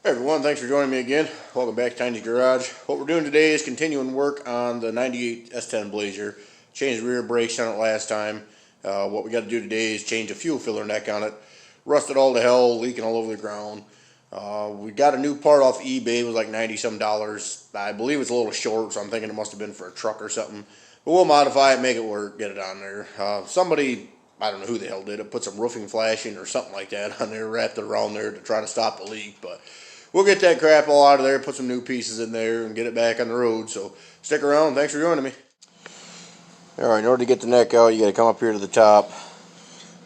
Hey everyone, thanks for joining me again. Welcome back to Tiny's Garage. What we're doing today is continuing work on the 98 S10 Blazer. Changed the rear brakes on it last time. What we got to do today is change a fuel filler neck on it. Rusted all to hell, leaking all over the ground. We got a new part off eBay. It was like $90 some. I believe it's a little short, so I'm thinking it must have been for a truck or something. But we'll modify it, make it work, get it on there. Somebody, I don't know who the hell did it, put some roofing flashing or something like that on there, wrapped it around there to try to stop the leak. But we'll get that crap all out of there, put some new pieces in there, and get it back on the road. So stick around. Thanks for joining me. Alright, in order to get the neck out, you got to come up here to the top.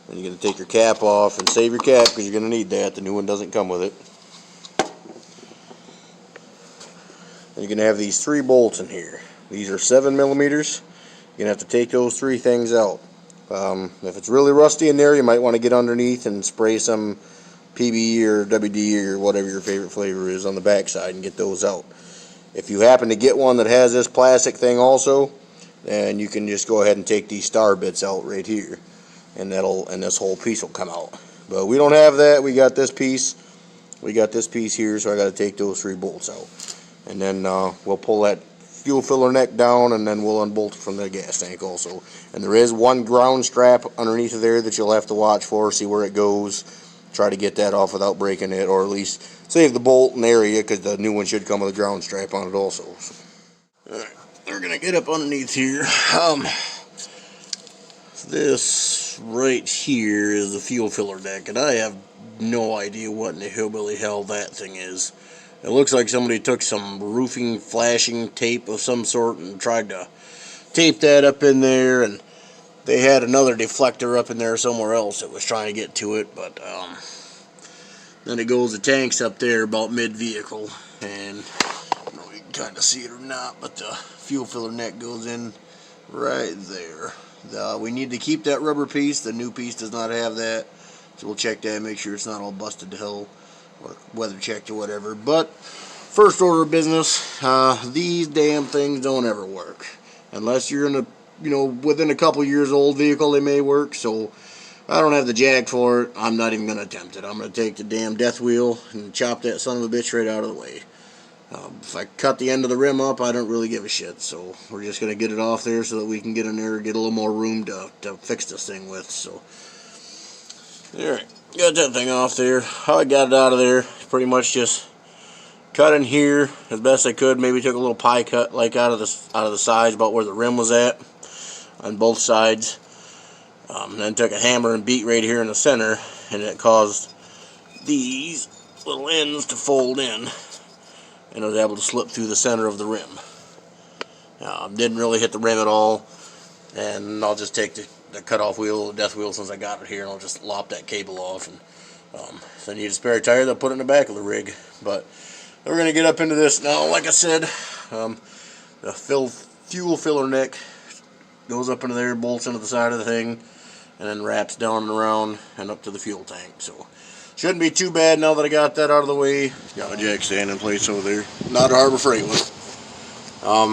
Then you're going to take your cap off and save your cap because you're going to need that. The new one doesn't come with it. And you're going to have these 3 bolts in here. These are 7mm. You're going to have to take those 3 things out. If it's really rusty in there, you might want to get underneath and spray some PB or WD or whatever your favorite flavor is on the back side and get those out. If you happen to get one that has this plastic thing also, then you can just go ahead and take these star bits out right here, and this whole piece will come out. But we don't have that. We got this piece. We got this piece here, so I got to take those 3 bolts out, and then we'll pull that fuel filler neck down, and then we'll unbolt it from the gas tank also. And there is one ground strap underneath of there that you'll have to watch for, see where it goes. Try to get that off without breaking it, or at least save the bolt and area, because the new one should come with a ground strap on it also. So, alright, we're going to get up underneath here. This right here is the fuel filler neck, and I have no idea what in the hillbilly hell that thing is. It looks like somebody took some roofing flashing tape of some sort and tried to tape that up in there, and they had another deflector up in there somewhere else that was trying to get to it, but then it goes, the tank's up there about mid-vehicle, and I don't know if you can kind of see it or not, but the fuel filler neck goes in right there. We need to keep that rubber piece. The new piece does not have that, so we'll check that, make sure it's not all busted to hell, or weather checked or whatever. But first order of business, these damn things don't ever work unless you're in a, within a couple years old vehicle. They may work, so I don't have the jack for it. I'm not even going to attempt it. I'm going to take the damn death wheel and chop that son of a bitch right out of the way. If I cut the end of the rim up, I don't really give a shit, so we're just going to get it off there so that we can get in there and get a little more room to fix this thing with. So, alright, got that thing off there. How I got it out of there, pretty much just cut in here as best I could. Maybe took a little pie cut like out of the sides about where the rim was at on both sides. Then took a hammer and beat right here in the center, and it caused these little ends to fold in, and I was able to slip through the center of the rim. Didn't really hit the rim at all, and I'll just take the cutoff wheel, the death wheel, since I got it here, and I'll just lop that cable off. And if I need a spare tire, they'll put it in the back of the rig. But we're going to get up into this now. Like I said, the fuel filler neck goes up into there, bolts into the side of the thing, and then wraps down and around and up to the fuel tank. So shouldn't be too bad now that I got that out of the way. Got my jack stand in place over there. Not a Harbor Freight one.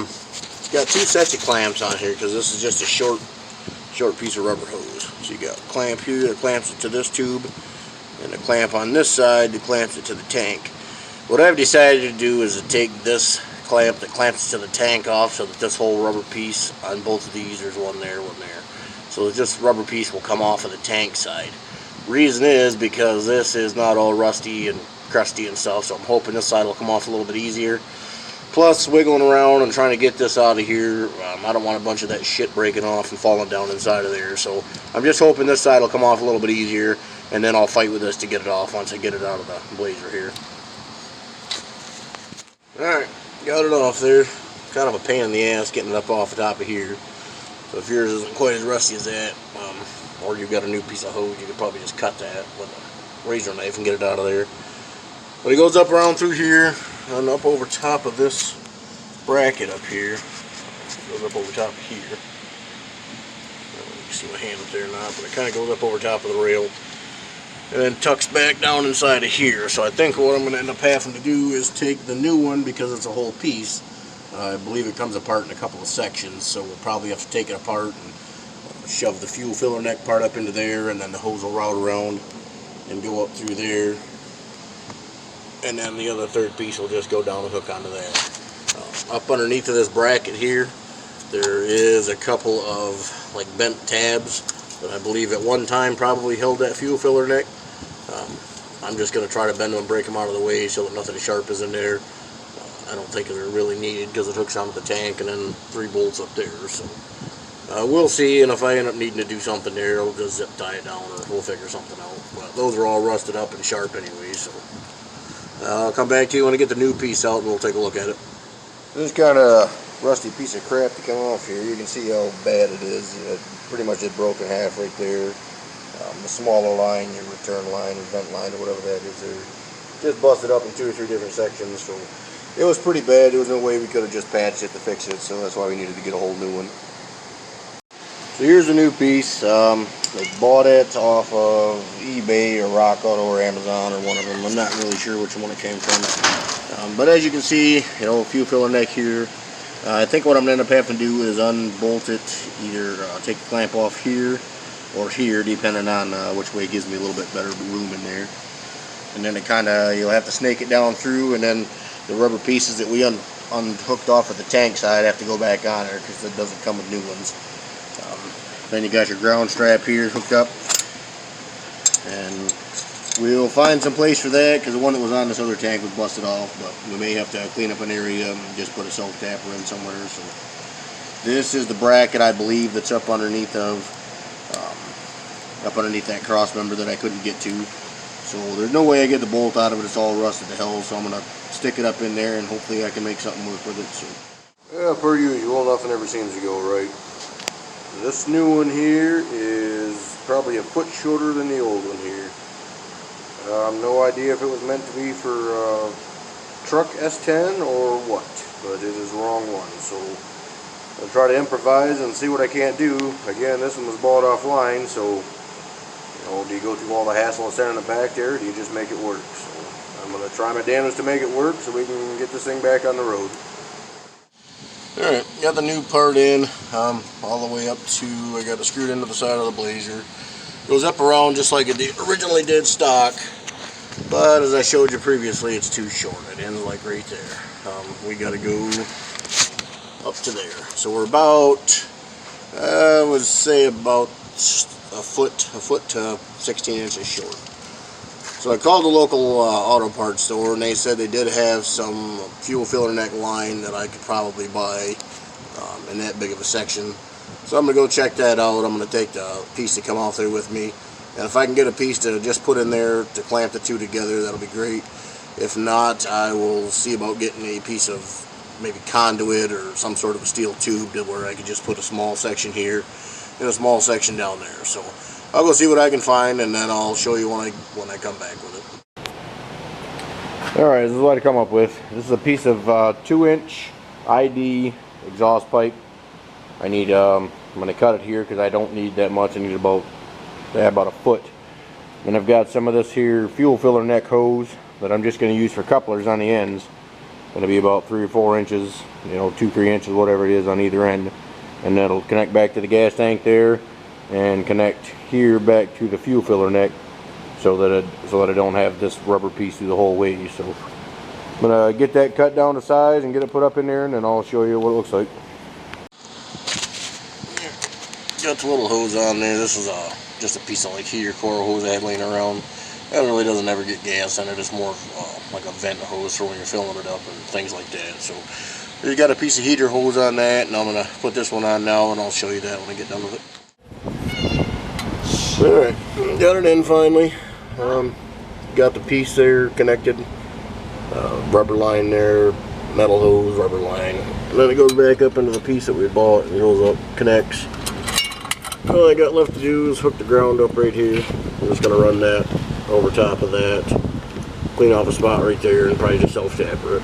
It's got 2 sets of clamps on here because this is just a short piece of rubber hose. So you got a clamp here that clamps it to this tube, and a clamp on this side that clamps it to the tank. What I've decided to do is to take this clamp that clamps it to the tank off, so that this whole rubber piece on both of these, there's one there, one there. So this rubber piece will come off of the tank side. Reason is because this is not all rusty and crusty and stuff, so I'm hoping this side will come off a little bit easier. Plus, wiggling around and trying to get this out of here, I don't want a bunch of that shit breaking off and falling down inside of there. So I'm just hoping this side will come off a little bit easier, and then I'll fight with this to get it off once I get it out of the Blazer here. Alright, got it off there. Kind of a pain in the ass getting it up off the top of here. So if yours isn't quite as rusty as that, or you've got a new piece of hose, you could probably just cut that with a razor knife and get it out of there. But it goes up around through here and up over top of this bracket up here. It goes up over top of here. You can see my hand up there now, but it kind of goes up over top of the rail and then tucks back down inside of here. So I think what I'm going to end up having to do is take the new one, because it's a whole piece. I believe it comes apart in a couple of sections, so we'll probably have to take it apart and shove the fuel filler neck part up into there, and then the hose will route around and go up through there and then the other third piece will just go down and hook onto that. Up underneath of this bracket here, there is a couple of like bent tabs that I believe at one time probably held that fuel filler neck. I'm just going to try to bend them and break them out of the way so that nothing sharp is in there. I don't think they're really needed because it hooks onto the tank and then 3 bolts up there. So we'll see, and if I end up needing to do something there, I'll just zip tie it down or we'll figure something out. But those are all rusted up and sharp anyway, so I'll come back to you when I get the new piece out and we'll take a look at it. This is kind of a rusty piece of crap to come off here. You can see how bad it is. Pretty much it broke in half right there. The smaller line, your return line or vent line or whatever that is there, just busted up in 2 or 3 different sections. So it was pretty bad. There was no way we could have just patched it to fix it, so that's why we needed to get a whole new one. So here's the new piece. They bought it off of eBay or Rock Auto or Amazon or one of them. I'm not really sure which one it came from. But as you can see, you know, fuel filler neck here. I think what I'm going to end up having to do is unbolt it, either take the clamp off here or here, depending on which way gives me a little bit better room in there. And then it kind of, you'll have to snake it down through, and then the rubber pieces that we unhooked off of the tank side have to go back on there because it doesn't come with new ones. Then you got your ground strap here hooked up, and we'll find some place for that because the one that was on this other tank was busted off, but we may have to clean up an area and just put a self-tapper in somewhere. So this is the bracket, I believe, that's up underneath that cross member that I couldn't get to. So there's no way I get the bolt out of it. It's all rusted to hell, so I'm going to stick it up in there and hopefully I can make something work with it. So yeah, per usual, nothing ever seems to go right. This new one here is probably a foot shorter than the old one here. No idea if it was meant to be for truck S10 or what, but it is the wrong one. So I'll try to improvise and see what I can't do. Again, this one was bought offline, so you know, do you go through all the hassle of sending it back there, or do you just make it work? So I'm going to try my damnedest to make it work so we can get this thing back on the road. Alright, got the new part in, all the way up to, I got it screwed into the side of the Blazer. Goes up around just like it originally did stock, but as I showed you previously, it's too short. It ends like right there. We got to go up to there. So we're about, I would say about a foot to 16 inches short. So I called the local auto parts store, and they said they did have some fuel filler neck line that I could probably buy in that big of a section. So I'm going to go check that out. I'm going to take the piece to come off there with me. And if I can get a piece to just put in there to clamp the two together, that'll be great. If not, I will see about getting a piece of maybe conduit or some sort of a steel tube to where I could just put a small section here and a small section down there. So I'll go see what I can find, and then I'll show you when I come back with it. Alright, this is what I come up with. This is a piece of 2-inch ID exhaust pipe. I need, I'm going to cut it here because I don't need that much. I need about a foot. And I've got some of this here fuel filler neck hose that I'm just going to use for couplers on the ends. It'll be about 3 or 4 inches, you know, 2-3 inches, whatever it is on either end. And that'll connect back to the gas tank there and connect here back to the fuel filler neck so that I don't have this rubber piece through the whole way. So I'm going to get that cut down to size and get it put up in there, and then I'll show you what it looks like. Got the little hose on there. This is just a piece of like heater core hose I had laying around. That really doesn't ever get gas in it. It's more like a vent hose for when you're filling it up and things like that. So you got a piece of heater hose on that, and I'm going to put this one on now, and I'll show you that when I get done with it. Alright, got it in finally. Got the piece there connected. Rubber line there, metal hose, rubber line. And then it goes back up into the piece that we bought and goes up, connects. All I got left to do is hook the ground up right here. I'm just going to run that over top of that, clean off a spot right there, and probably just self-tapper it.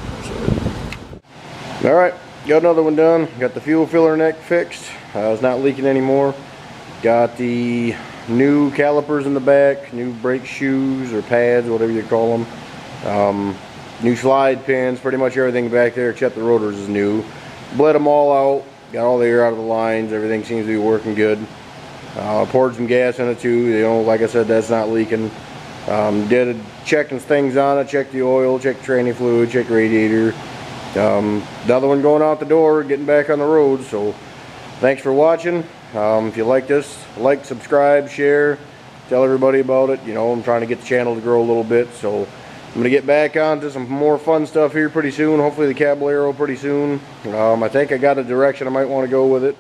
So. Alright, got another one done. Got the fuel filler neck fixed. It's not leaking anymore. Got the new calipers in the back, new brake shoes or pads, whatever you call them. New slide pins, pretty much everything back there except the rotors is new. Bled them all out, got all the air out of the lines, everything seems to be working good. Poured some gas in it too, you know, like I said, that's not leaking. Did checking things on it, check the oil, check the training fluid, check radiator. The other one going out the door, getting back on the road. So thanks for watching. If you like this, like, subscribe, share, tell everybody about it. You know, I'm trying to get the channel to grow a little bit, so I'm going to get back onto some more fun stuff here pretty soon. Hopefully the Caballero pretty soon. I think I got a direction I might want to go with it.